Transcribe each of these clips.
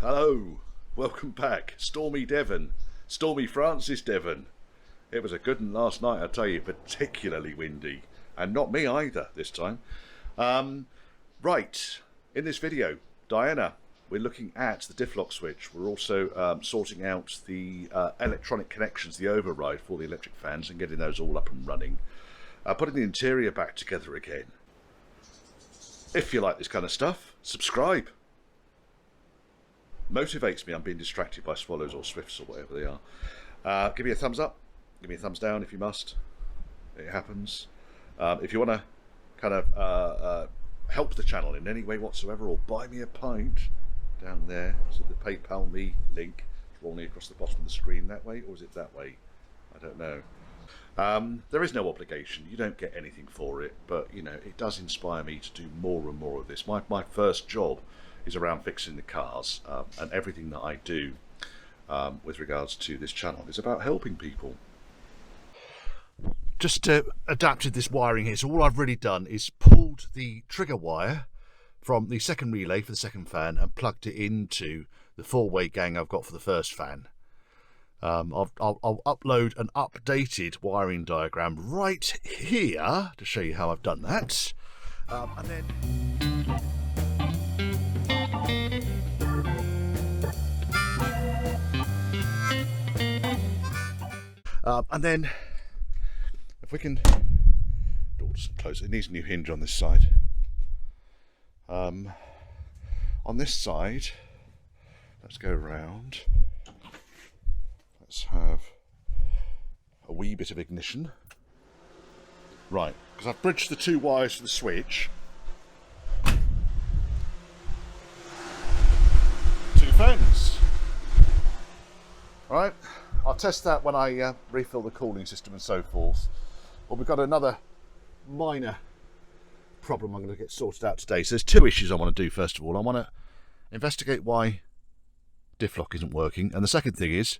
Hello, welcome back. Stormy Devon, Stormy Francis Devon. It was a good one last night, I tell you, particularly windy. And not me either this time. Right, in this video, Diana, we're looking at the Difflock switch. We're also sorting out the electronic connections, the override for the electric fans and getting those all up and running. Putting the interior back together again. If you like this kind of stuff, subscribe. Motivates me. I'm being distracted by swallows or swifts or whatever they are. Give me a thumbs up, give me a thumbs down if you must. It happens. If you want to kind of help the channel in any way whatsoever, or buy me a pint down there, is it the PayPal me link rolling across the bottom of the screen that way, or is it that way? I don't know. There is no obligation, you don't get anything for it, but you know, it does inspire me to do more and more of this. My first job is around fixing the cars, and everything that I do with regards to this channel is about helping people. Just adapted this wiring here, so all I've really done is pulled the trigger wire from the second relay for the second fan and plugged it into the four-way gang I've got for the first fan. I'll upload an updated wiring diagram right here to show you how I've done that, and then if we can, door doesn't close, it needs a new hinge on this side. On this side, let's go round. Let's have a wee bit of ignition. Right, because I've bridged the two wires for the switch to the fans. Right, I'll test that when I refill the cooling system and so forth. Well, we've got another minor problem I'm going to get sorted out today. So there's two issues I want to do. First of all, I want to investigate why Difflock isn't working, and the second thing is,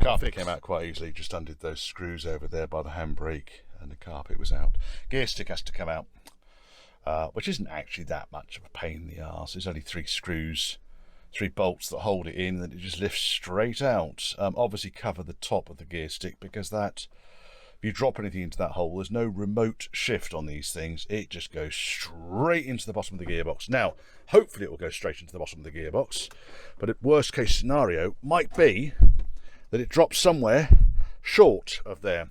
carpet came out quite easily. Just undid those screws over there by the handbrake, and the carpet was out. Gear stick has to come out, which isn't actually that much of a pain in the arse. There's only 3 screws, 3 bolts that hold it in, and then it just lifts straight out. Obviously cover the top of the gear stick, because that, if you drop anything into that hole, there's no remote shift on these things. It just goes straight into the bottom of the gearbox. Now, hopefully it will go straight into the bottom of the gearbox, but a worst case scenario might be that it drops somewhere short of there.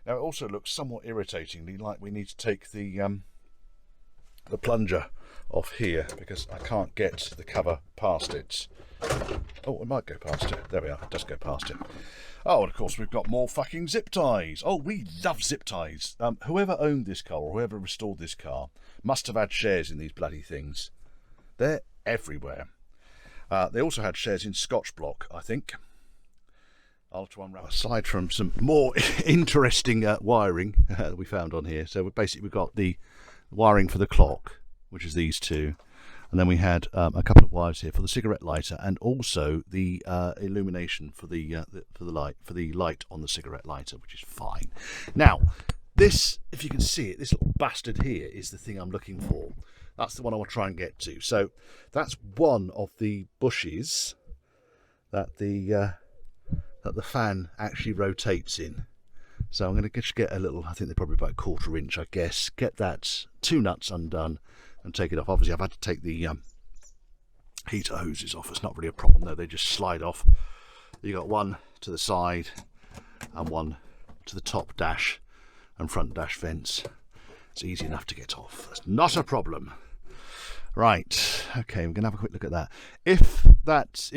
Now, it also looks somewhat irritatingly like we need to take the plunger off here, because I can't get the cover past it. Oh, it might go past it. There we are, it does go past it. Oh, and of course we've got more fucking zip ties. Oh, we love zip ties. Whoever owned this car, or whoever restored this car, must have had shares in these bloody things. They're everywhere. They also had shares in Scotch Block, I think. I'll try and aside from some more interesting wiring that we found on here. So we've got the wiring for the clock, which is these two, and then we had a couple of wires here for the cigarette lighter, and also the illumination for the light on the cigarette lighter, which is fine. Now, this, if you can see it, this little bastard here is the thing I'm looking for. That's the one I will try and get to. So that's one of the bushes that the fan actually rotates in. So I'm going to just get a little, I think they're probably about 1/4 inch, I guess, get that 2 nuts undone and take it off. Obviously I've had to take the heater hoses off. It's not really a problem though, they just slide off. You got one to the side and one to the top dash and front dash vents. It's easy enough to get off, that's not a problem. Right, okay, we're going to have a quick look at that. If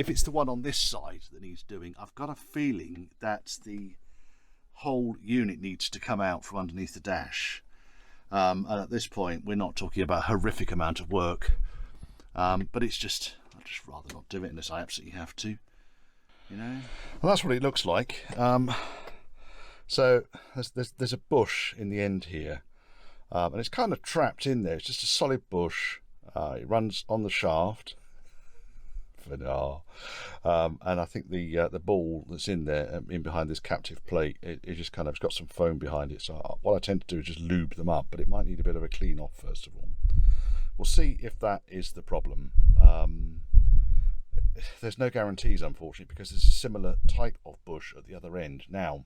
it's the one on this side that needs doing, I've got a feeling that the whole unit needs to come out from underneath the dash. And at this point, we're not talking about a horrific amount of work, but it's just, I'd just rather not do it unless I absolutely have to, you know. Well, that's what it looks like. So there's a bush in the end here, and it's kind of trapped in there. It's just a solid bush. It runs on the shaft. And I think the ball that's in there, in behind this captive plate, it just kind of, it's got some foam behind it. So what I tend to do is just lube them up, but it might need a bit of a clean off first of all. We'll see if that is the problem. There's no guarantees, unfortunately, because there's a similar type of bush at the other end. Now,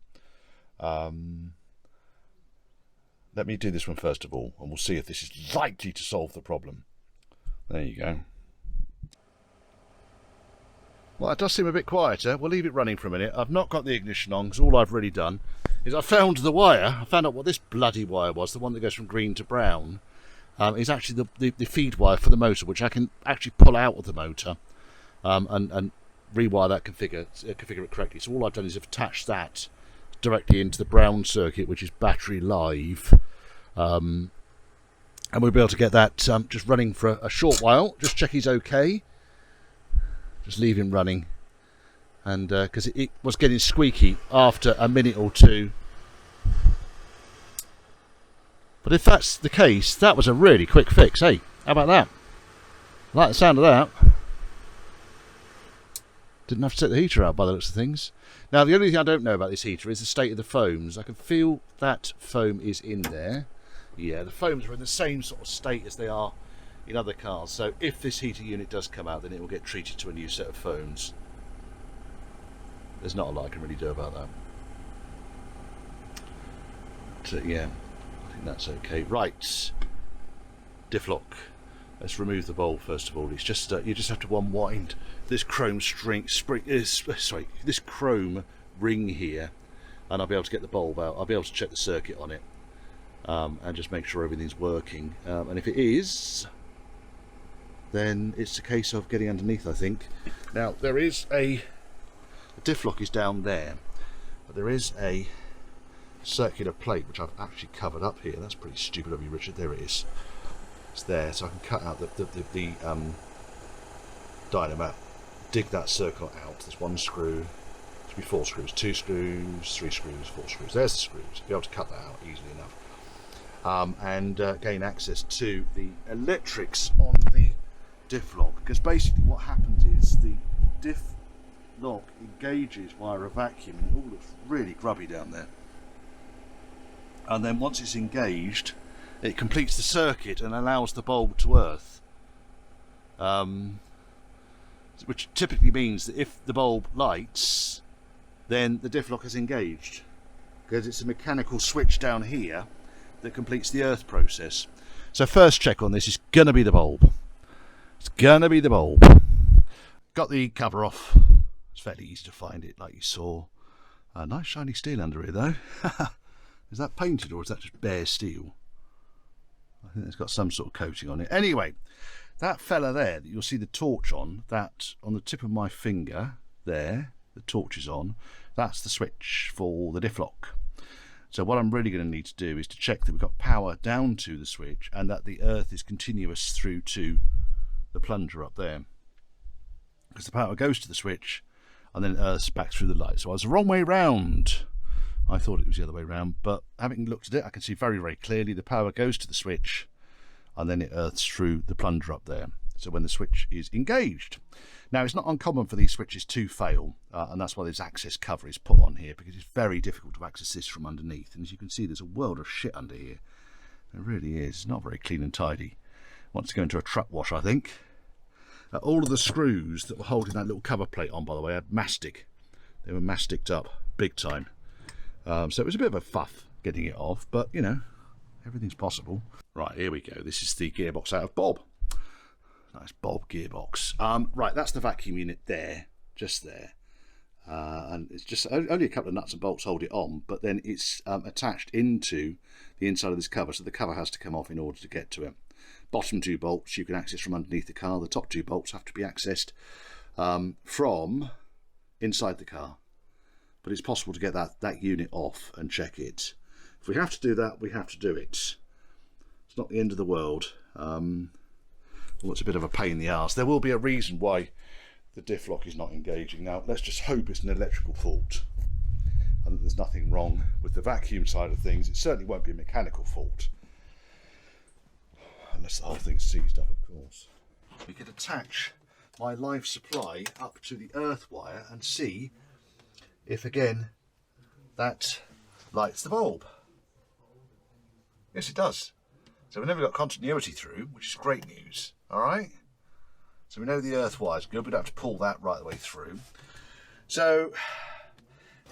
let me do this one first of all, and we'll see if this is likely to solve the problem. There you go. Well, it does seem a bit quieter. We'll leave it running for a minute. I've not got the ignition on, because all I've really done is I found the wire. I found out what this bloody wire was, the one that goes from green to brown. Is actually the feed wire for the motor, which I can actually pull out of the motor and rewire that, configure it correctly. So all I've done is I've attached that directly into the brown circuit, which is battery live, and we'll be able to get that just running for a short while. Just check he's okay. Just leave him running, and because it was getting squeaky after a minute or two. But if that's the case, that was a really quick fix. Hey, how about that? I like the sound of that. Didn't have to take the heater out by the looks of things. Now, the only thing I don't know about this heater is the state of the foams. I can feel that foam is in there. Yeah, the foams are in the same sort of state as they are in other cars. So if this heater unit does come out, then it will get treated to a new set of foams. There's not a lot I can really do about that. But, yeah, I think that's okay. Right, Difflock. Let's remove the bulb first of all. It's just you just have to unwind this chrome this chrome ring here, and I'll be able to get the bulb out. I'll be able to check the circuit on it, and just make sure everything's working. And if it is, then it's a case of getting underneath, I think. Now there is the Difflock is down there, but there is a circular plate which I've actually covered up here. That's pretty stupid of you, Richard. There it is. It's there, so I can cut out the dynamo, dig that circle out. There's one screw, should be 4 screws, 2 screws, 3 screws, 4 screws. There's the screws. Be able to cut that out easily enough, and gain access to the electrics on the Difflock. Because basically what happens is the Difflock engages via a vacuum, and it all looks really grubby down there. And then once it's engaged, it completes the circuit and allows the bulb to earth, which typically means that if the bulb lights, then the Difflock is engaged, because it's a mechanical switch down here that completes the earth process. So first check on this is going to be the bulb. It's going to be the bulb. Got the cover off. It's fairly easy to find it, like you saw. Nice shiny steel under here though. Is that painted or is that just bare steel? I think it's got some sort of coating on it. Anyway, that fella there that you'll see the torch on, that on the tip of my finger there, the torch is on, that's the switch for the Difflock. So what I'm really going to need to do is to check that we've got power down to the switch and that the earth is continuous through to the plunger up there. Because the power goes to the switch and then it earths back through the light. So I was the wrong way round. I thought it was the other way around, but having looked at it, I can see very, very clearly the power goes to the switch and then it earths through the plunger up there. So when the switch is engaged. Now, it's not uncommon for these switches to fail, and that's why this access cover is put on here, because it's very difficult to access this from underneath. And as you can see, there's a world of shit under here. It really is. It's not very clean and tidy. Wants to go into a truck wash, I think. All of the screws that were holding that little cover plate on, by the way, had mastic. They were masticed up big time. So it was a bit of a fuff getting it off, but you know, everything's possible. Right, here we go. This is the gearbox out of Bob. Nice Bob gearbox. Right, that's the vacuum unit there, just there. And it's just only a couple of nuts and bolts hold it on, but then it's attached into the inside of this cover, so the cover has to come off in order to get to it. Bottom 2 bolts you can access from underneath the car. The top 2 bolts have to be accessed from inside the car. But it's possible to get that unit off and check it. If we have to do that, we have to do it. It's not the end of the world. Well, it's a bit of a pain in the arse. There will be a reason why the Difflock is not engaging. Now, let's just hope it's an electrical fault and that there's nothing wrong with the vacuum side of things. It certainly won't be a mechanical fault. Unless the whole thing's seized up, of course. We could attach my live supply up to the earth wire and see if again that lights the bulb. Yes, it does. So we've never got continuity through, which is great news. All right. So we know the earth wire's good. We don't have to pull that right the way through. So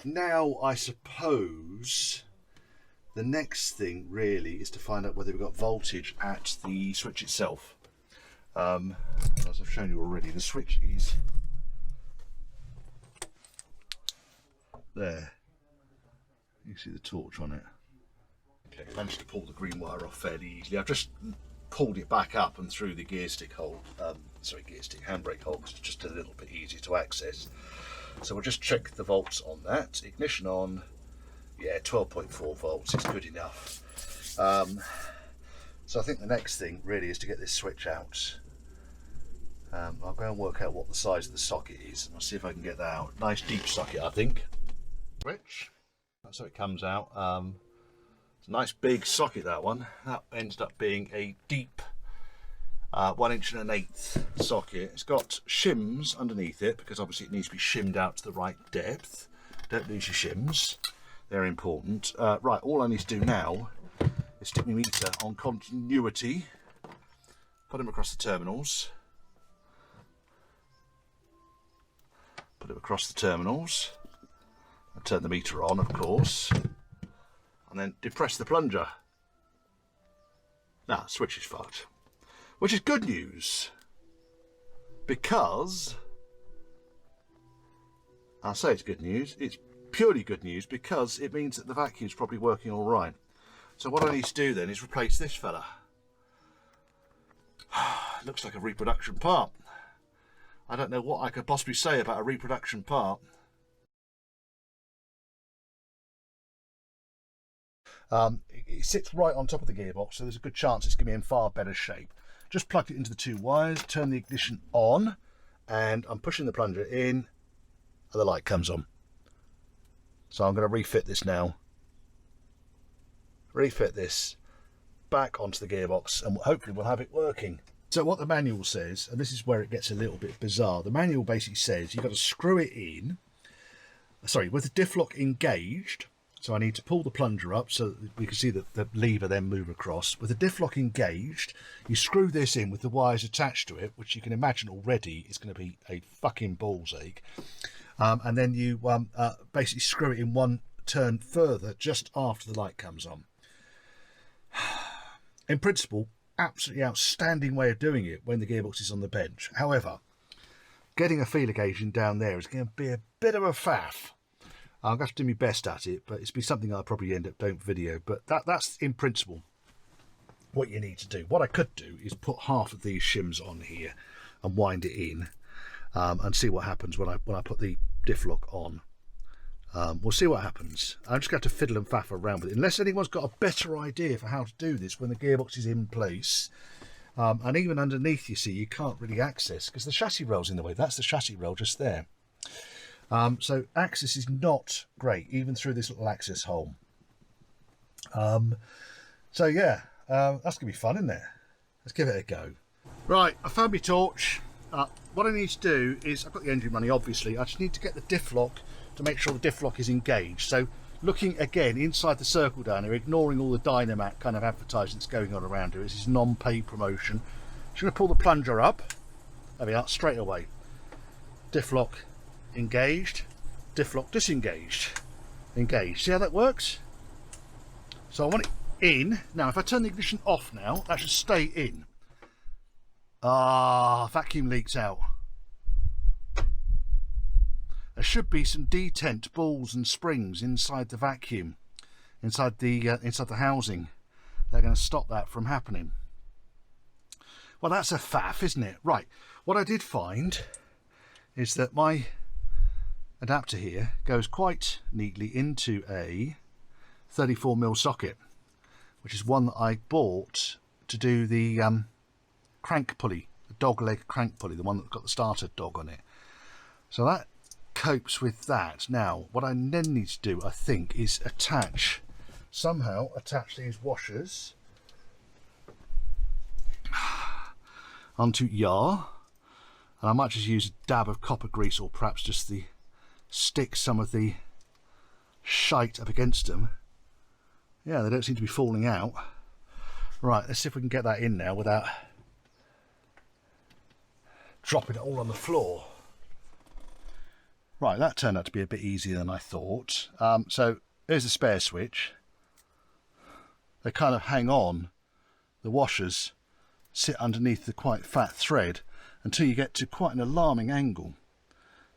now I suppose the next thing really is to find out whether we've got voltage at the switch itself. As I've shown you already, the switch is there. You can see the torch on it. Okay, I managed to pull the green wire off fairly easily. I've just pulled it back up and through the gear stick hole, handbrake hole, because it's just a little bit easier to access. So we'll just check the volts on that. Ignition on, yeah, 12.4 volts is good enough. So I think the next thing really is to get this switch out. I'll go and work out what the size of the socket is, and I'll see if I can get that out. Nice deep socket, I think. Switch. That's how it comes out. It's a nice big socket, that one. That ends up being a deep 1 inch and 1/8 socket. It's got shims underneath it because obviously it needs to be shimmed out to the right depth. Don't lose your shims, they're important. Right, all I need to do now is stick my meter on continuity, put them across the terminals, and turn the meter on, of course, and then depress the plunger. Now, switch is fucked. Which is good news, because, I'll say it's good news, it's purely good news because it means that the vacuum's probably working all right. So what I need to do then is replace this fella. Looks like a reproduction part. I don't know what I could possibly say about a reproduction part. It sits right on top of the gearbox, so there's a good chance it's going to be in far better shape. Just plug it into the 2 wires, turn the ignition on, and I'm pushing the plunger in, and the light comes on. So I'm going to refit this now. Refit this back onto the gearbox, and hopefully we'll have it working. So what the manual says, and this is where it gets a little bit bizarre, the manual basically says you've got to screw it in, with the Difflock engaged. So I need to pull the plunger up so that we can see that the lever then move across. With the Difflock engaged, you screw this in with the wires attached to it, which you can imagine already is going to be a fucking ball's ache. And then you basically screw it in one turn further just after the light comes on. In principle, absolutely outstanding way of doing it when the gearbox is on the bench. However, getting a feeler gauge in down there is going to be a bit of a faff. I'm going to have to do my best at it, but it's be something I'll probably end up doing video. But that's in principle what you need to do. What I could do is put half of these shims on here and wind it in, and see what happens when I put the Difflock on. We'll see what happens. I'm just going to have to fiddle and faff around with it, unless anyone's got a better idea for how to do this when the gearbox is in place. And even underneath, you see, you can't really access because the chassis rail's in the way. That's the chassis rail just there. So access is not great, even through this little access hole. So yeah, that's going to be fun, isn't it? Let's give it a go. Right, I found my torch. What I need to do is, I've got the engine running, obviously. I just need to get the Difflock to make sure the Difflock is engaged. So looking again inside the circle down here, ignoring all the Dynamat kind of advertising that's going on around here. This is non-paid promotion. Just going to pull the plunger up. There we are, straight away. Difflock engaged, Difflock disengaged, engaged. See how that works? So I want it in. Now if I turn the ignition off now, that should stay in. Vacuum leaks out. There should be some detent balls and springs inside the vacuum, inside the housing. They're going to stop that from happening. Well, that's a faff, isn't it? Right, what I did find is that my adapter here goes quite neatly into a 34mm socket, which is one that I bought to do the crank pulley, the dog leg crank pulley, the one that's got the starter dog on it. So that copes with that. Now what I then need to do, I think, is somehow attach these washers onto yar, and I might just use a dab of copper grease, or perhaps just stick some of the shite up against them. Yeah, they don't seem to be falling out. Right, let's see if we can get that in now without dropping it all on the floor. Right, that turned out to be a bit easier than I thought. So there's a spare switch. They kind of hang on. The washers sit underneath the quite fat thread until you get to quite an alarming angle.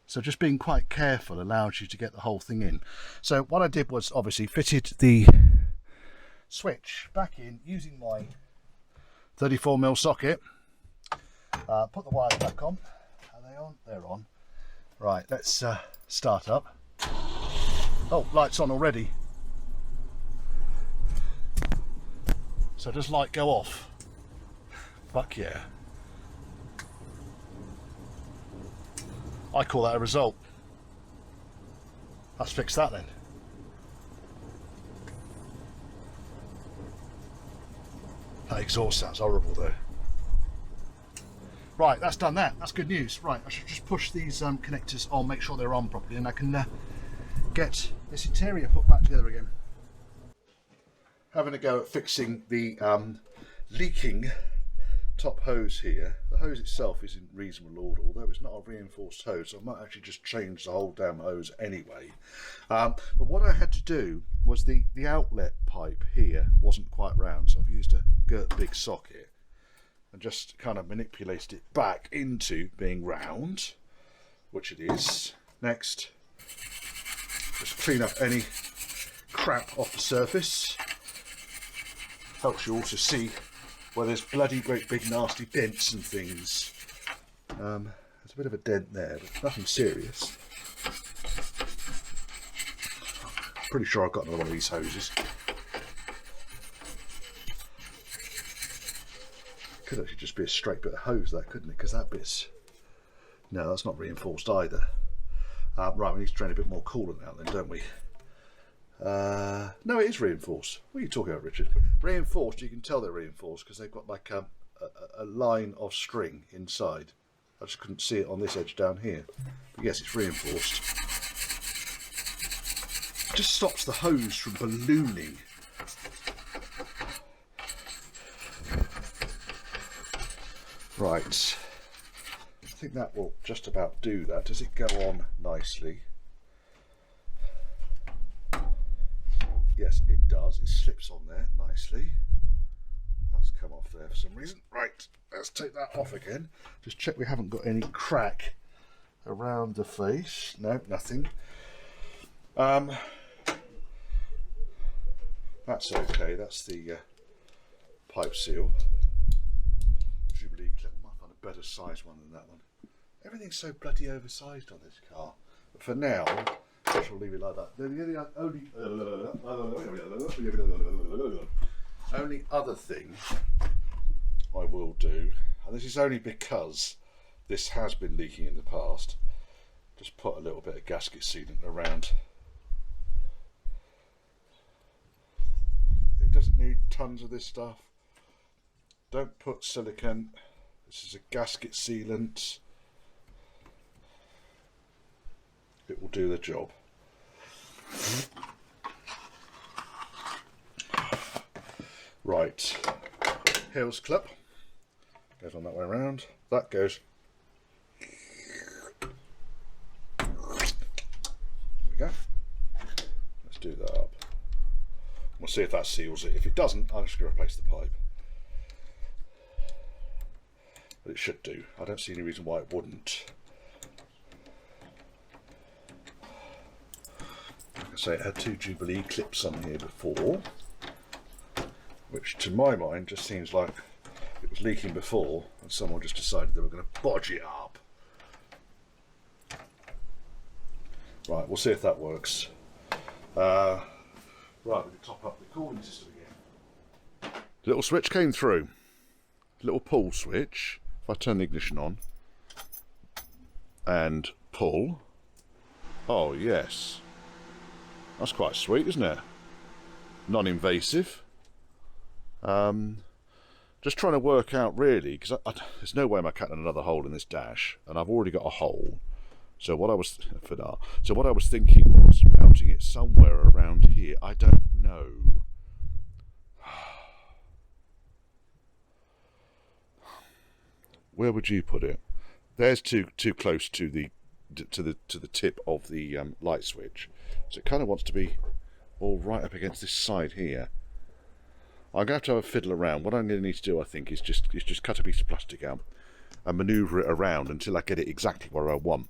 So just being quite careful allows you to get the whole thing in. So what I did was obviously fitted the switch back in using my 34mm socket. Put the wires back on. Are they on? They're on. Right, let's start up. Oh, light's on already. So does light go off? Fuck yeah. I call that a result. Let's fix that then. That exhaust sounds horrible though. Right, that's done that. That's good news. Right, I should just push these connectors on, make sure they're on properly, and I can get this interior put back together again. Having a go at fixing the leaking top hose here. The hose itself is in reasonable order, although it's not a reinforced hose, so I might actually just change the whole damn hose anyway. But what I had to do was the outlet pipe here wasn't quite round, so I've used a girt big socket and just kind of manipulated it back into being round, which it is. Next, just clean up any crap off the surface. Helps you also see where there's bloody great big nasty dents and things. There's a bit of a dent there, but nothing serious. Pretty sure I've got another one of these hoses. Could actually just be a straight bit of hose, that couldn't it? Because that bit's... No, that's not reinforced either. Right, we need to drain a bit more coolant out then, don't we? No, it is reinforced. What are you talking about, Richard? Reinforced, you can tell they're reinforced because they've got like a line of string inside. I just couldn't see it on this edge down here. But yes, it's reinforced. It just stops the hose from ballooning. Right. I think that will just about do that. Does it go on nicely? Yes, it does. It slips on there nicely. That's come off there for some reason. Right, let's take that off again. Just check we haven't got any crack around the face. No, nothing. That's okay. That's the pipe seal. Jubilee clip. I might find a better size one than that one. Everything's so bloody oversized on this car. But for now, I shall leave it like that. The only other thing I will do, and this is only because this has been leaking in the past, just put a little bit of gasket sealant around. It doesn't need tons of this stuff. Don't put silicone. This is a gasket sealant. It will do the job. Right, heels clip goes on that way around. That goes. There we go. Let's do that up. We'll see if that seals it. If it doesn't, I'm just going to replace the pipe. But it should do. I don't see any reason why it wouldn't. Like I say, it had two Jubilee clips on here before, which to my mind just seems like it was leaking before and someone just decided they were going to bodge it up. Right, we'll see if that works. Right, we can top up the cooling system again. Little switch came through. Little pull switch. If I turn the ignition on and pull. Oh yes. That's quite sweet, isn't it? Non-invasive. Just trying to work out really, because there's no way I'm cutting another hole in this dash, and I've already got a hole. So what I was thinking was mounting it somewhere around here. I don't know. where would you put it? There's too close to the tip of the light switch, so it kind of wants to be all right up against this side here. I'm going to have a fiddle around. What I'm going to need to do, I think, is just cut a piece of plastic out and manoeuvre it around until I get it exactly where I want.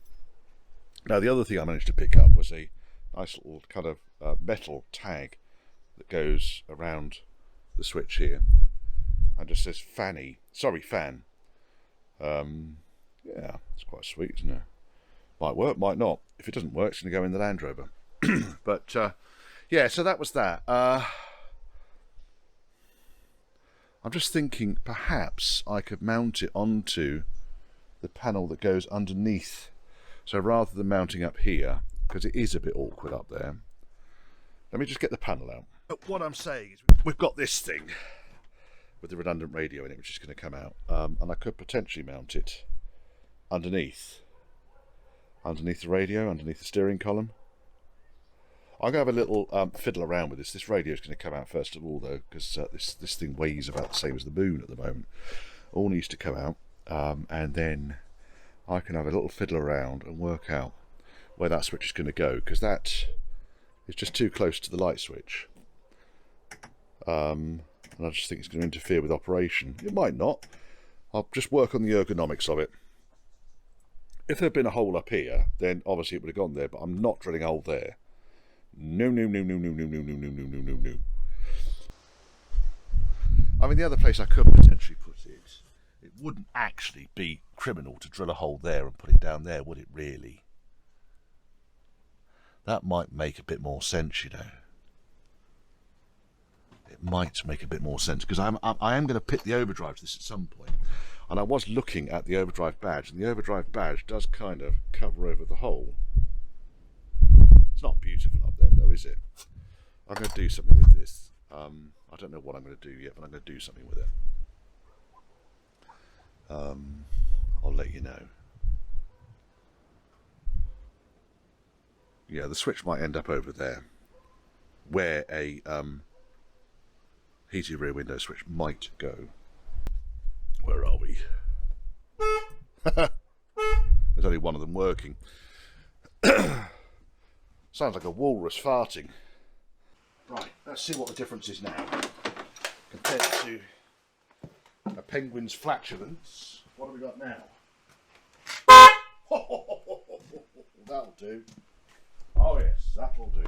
Now, the other thing I managed to pick up was a nice little kind of metal tag that goes around the switch here and just says fan. Yeah, it's quite sweet, isn't it? Might work, might not. If it doesn't work, it's going to go in the Land Rover. But yeah, so that was that. I'm just thinking perhaps I could mount it onto the panel that goes underneath. So rather than mounting up here, because it is a bit awkward up there, let me just get the panel out. But what I'm saying is we've got this thing with the redundant radio in it, which is going to come out, and I could potentially mount it underneath the radio, underneath the steering column. I'm going to have a little fiddle around with this. This radio is going to come out first of all, though, because this thing weighs about the same as the moon at the moment. All needs to come out, and then I can have a little fiddle around and work out where that switch is going to go, because that is just too close to the light switch. And I just think it's going to interfere with operation. It might not. I'll just work on the ergonomics of it. If there had been a hole up here, then obviously it would have gone there, but I'm not drilling a hole there. No. I mean, the other place I could potentially put it wouldn't actually be criminal to drill a hole there and put it down there, would it really? That might make a bit more sense, you know. It might make a bit more sense, because I am going to pit the overdrive to this at some point. And I was looking at the overdrive badge, and the overdrive badge does kind of cover over the hole. It's not beautiful up there, though, is it? I'm going to do something with this. I don't know what I'm going to do yet, but I'm going to do something with it. I'll let you know. Yeah, the switch might end up over there, where a heated rear window switch might go. Where are we? There's only one of them working. Sounds like a walrus farting. Right, let's see what the difference is now compared to a penguin's flatulence. What have we got now? That'll do. Oh yes, that'll do.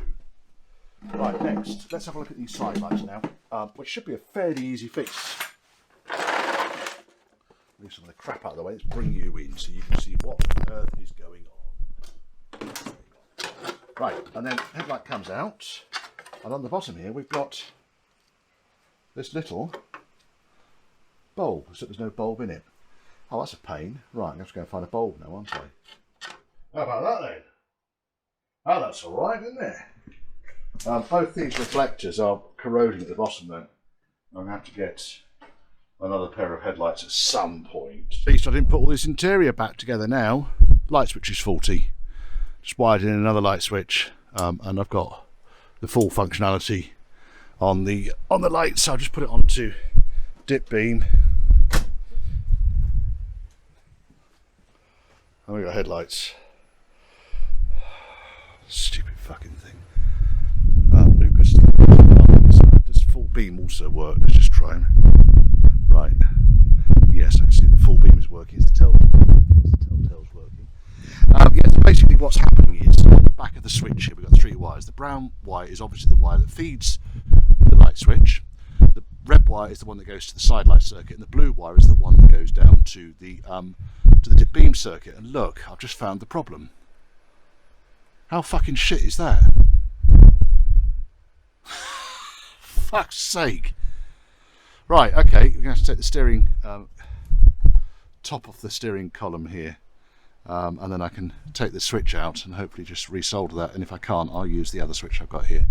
Right, next, let's have a look at these side lights now, which should be a fairly easy fix. Leave some of the crap out of the way. Let's bring you in so you can see what on earth is going on. Right, and then headlight comes out, and on the bottom here we've got this little bulb, except there's no bulb in it. Oh, that's a pain. Right, I'm going to have to go and find a bulb now, aren't I? How about that then? Oh, that's alright, isn't it? Both these reflectors are corroding at the bottom though. I'm going to have to get another pair of headlights at some point. At least I didn't put all this interior back together now. Light switch is faulty. Just wired in another light switch, and I've got the full functionality on the lights, so I'll just put it onto dip beam. And we've got headlights. Stupid fucking thing. Lucas, does full beam also work? Let's just try and... Right. Yes, I can see the full beam is working. It's the telltale's working. Yeah, so basically what's happening is on the back of the switch here we've got 3 wires. The brown wire is obviously the wire that feeds the light switch. The red wire is the one that goes to the side light circuit, and the blue wire is the one that goes down to the dip beam circuit. And look, I've just found the problem. How fucking shit is that? Fuck's sake. Right, okay, we're going to have to take the steering top off the steering column here, and then I can take the switch out and hopefully just resolder that, and if I can't I'll use the other switch I've got here.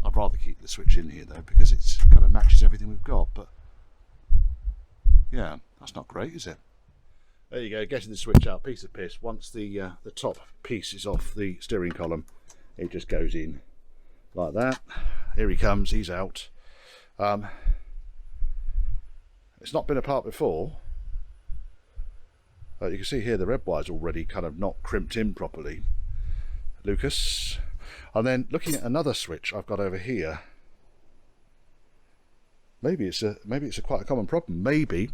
I'd rather keep the switch in here though, because it kind of matches everything we've got, but yeah, that's not great, is it? There you go, getting the switch out, piece of piss. Once the top piece is off the steering column, it just goes in like that. Here he comes, he's out. It's not been apart before, You can see here the red wire's already kind of not crimped in properly, Lucas. And then looking at another switch I've got over here, maybe it's a quite a common problem. Maybe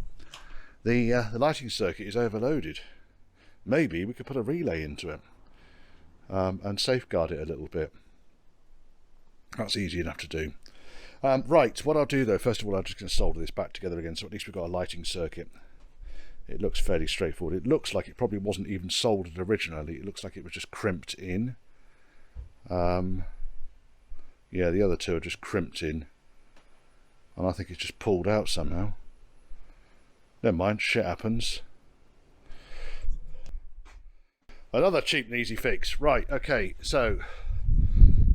the lighting circuit is overloaded. Maybe we could put a relay into it and safeguard it a little bit. That's easy enough to do. Right, what I'll do though, first of all, I'm just going to solder this back together again, so at least we've got a lighting circuit. It looks fairly straightforward. It looks like it probably wasn't even soldered originally. It looks like it was just crimped in. Yeah, the other two are just crimped in, and I think it's just pulled out somehow. Never mind, shit happens. Another cheap and easy fix. Right, okay, so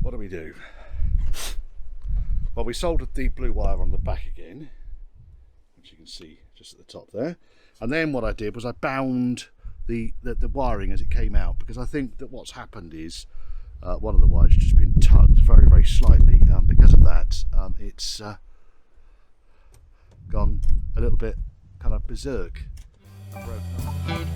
what do we do? Well, we soldered the blue wire on the back again, which you can see just at the top there. And then what I did was I bound the wiring as it came out, because I think that what's happened is one of the wires has just been tugged very, very slightly. Because of that, it's gone a little bit kind of berserk and broken.